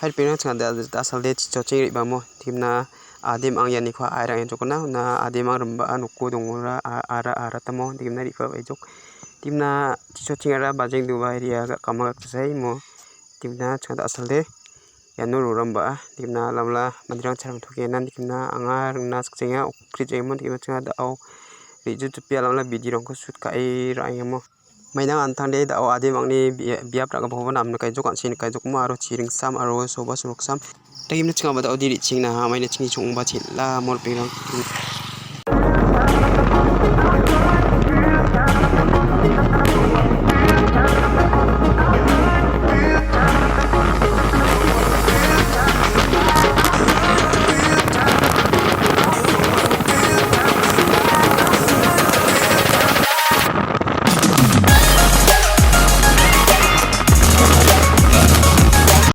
hai pinang changa da asal de choching ba mo timna adim ang yani kha airang en jokna na adim ang rumba anukku dongora ara tamo timna rifa ejok timna choching ara bajeng du ba ria kama sai mo timna changa da asal de yanu ruramba timna lamla mandirang charang thokenan timna anga rungna sakjenga okri jemon timna changa da au riju tupia lamla bidirongko sut kai rangemo mainang antang de da adim angni biap ra bhawan amna kai jok ansin kai jok mo aro chiring sam aro soba surok sam tagimna changa ba da diri chingna maina chingni chongba chilla mor pirang